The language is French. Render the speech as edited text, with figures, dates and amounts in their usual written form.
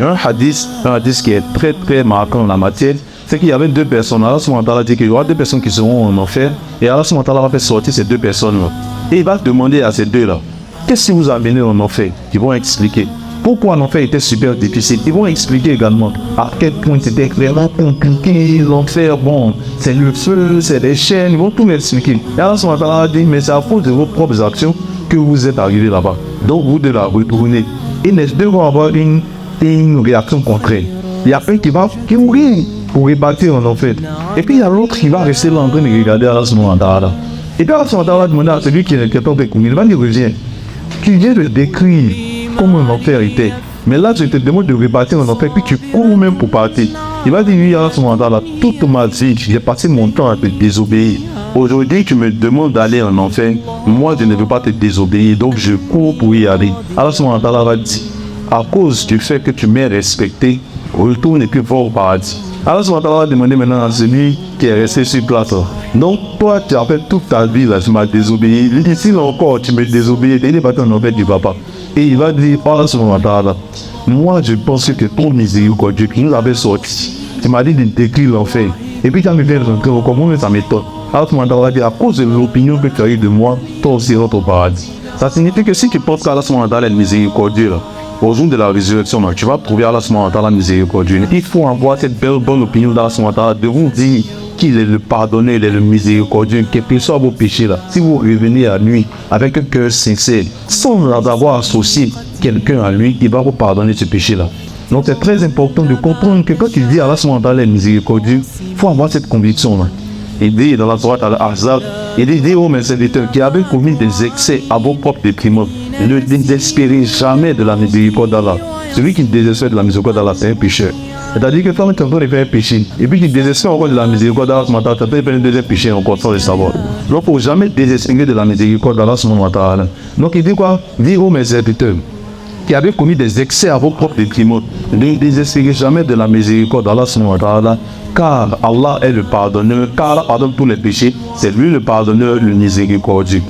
Un hadith qui est très très marquant en la matière, c'est qu'il y avait deux personnes. Allah subhanahu wa ta'ala dit qu'il y aura deux personnes qui seront en enfer, et Allah subhanahu wa ta'ala va faire sortir ces deux personnes-là. Et il va demander à ces deux-là, qu'est-ce qui vous a amené en enfer? Ils vont expliquer. Pourquoi l'enfer était super difficile? Ils vont expliquer également à quel point c'était vraiment compliqué, l'enfer, bon, c'est le feu, c'est les chaînes, ils vont tout m'expliquer. Et Allah subhanahu wa ta'ala dit, mais c'est à cause de vos propres actions que vous êtes arrivés là-bas. Donc vous devez la retourner. Et les deux vont avoir une réaction contraire. Il y a un qui va mourir pour rebâtir en enfer. Et puis il y a l'autre qui va rester là en train de regarder Allah subhanahu wa ta'ala. Et puis Allah subhanahu wa ta'ala demande à celui qui est en train de courir, il va dire, reviens, tu viens de décrire comment l'enfer était. Mais là, je te demande de rebâtir en enfer, puis tu cours même pour partir. Il va dire, oui, Allah subhanahu wa ta'ala, toute ma vie, j'ai passé mon temps à te désobéir. Aujourd'hui, tu me demandes d'aller en enfer. Moi, je ne veux pas te désobéir, donc je cours pour y aller. Allah subhanahu wa ta'ala va dire, à cause du fait que tu m'aies respecté, retourne et puis va au paradis. Allah subhanahu wa ta'ala va demander maintenant à celui qui est resté sur place. Donc, toi, tu as fait toute ta vie, là, tu m'as désobéi. Ici encore, tu me désobéis, tu es parti en enfer du papa. Et il va dire, Allah subhanahu wa ta'ala, moi, je pense que ton miséricordieux qui nous avait sorti, tu m'as dit de décrire l'enfer. Et puis, tu as me fait rentrer encore, moi, ça m'étonne. Allah subhanahu wa ta'ala va dire, à cause de l'opinion que tu as eue de moi, toi aussi rentre au paradis. Ça signifie que si tu penses qu'Allah subhanahu wa ta'ala est miséricordieux, là, au jour de la résurrection, tu vas trouver Allah subhanahu wa ta'ala miséricordieux. Il faut avoir cette belle bonne opinion d'Allah subhanahu wa ta'ala, de vous dire qu'il est le pardonneur, il est le miséricordieux, quel que soit vos péchés là. Si vous revenez à lui avec un cœur sincère, sans avoir associé quelqu'un à lui, il va vous pardonner ce péché là. Donc c'est très important de comprendre que quand tu dis Allah subhanahu wa ta'ala est miséricordieux, il faut avoir cette conviction là. Il dit dans la sourate Al-Ahzab, il dit aux mes serviteurs qui avaient commis des excès à vos propres dépriments, ne désespérez jamais de la miséricorde d'Allah. Celui qui désespère de la miséricorde d'Allah, c'est un pécheur. C'est-à-dire que quand tu es en train de faire un péché, et puis tu désespères encore de la miséricorde d'Allah, tu es en train de faire un deuxième péché encore sans le savoir. Donc il ne faut jamais désespérer de la miséricorde d'Allah. Donc il dit quoi? Dis aux mes serviteurs qui avaient commis des excès à vos propres dépriments, ne désespérez jamais de la miséricorde d'Allah, car Allah est le pardonneur, car Allah pardonne tous les péchés, c'est lui le pardonneur, le miséricordieux.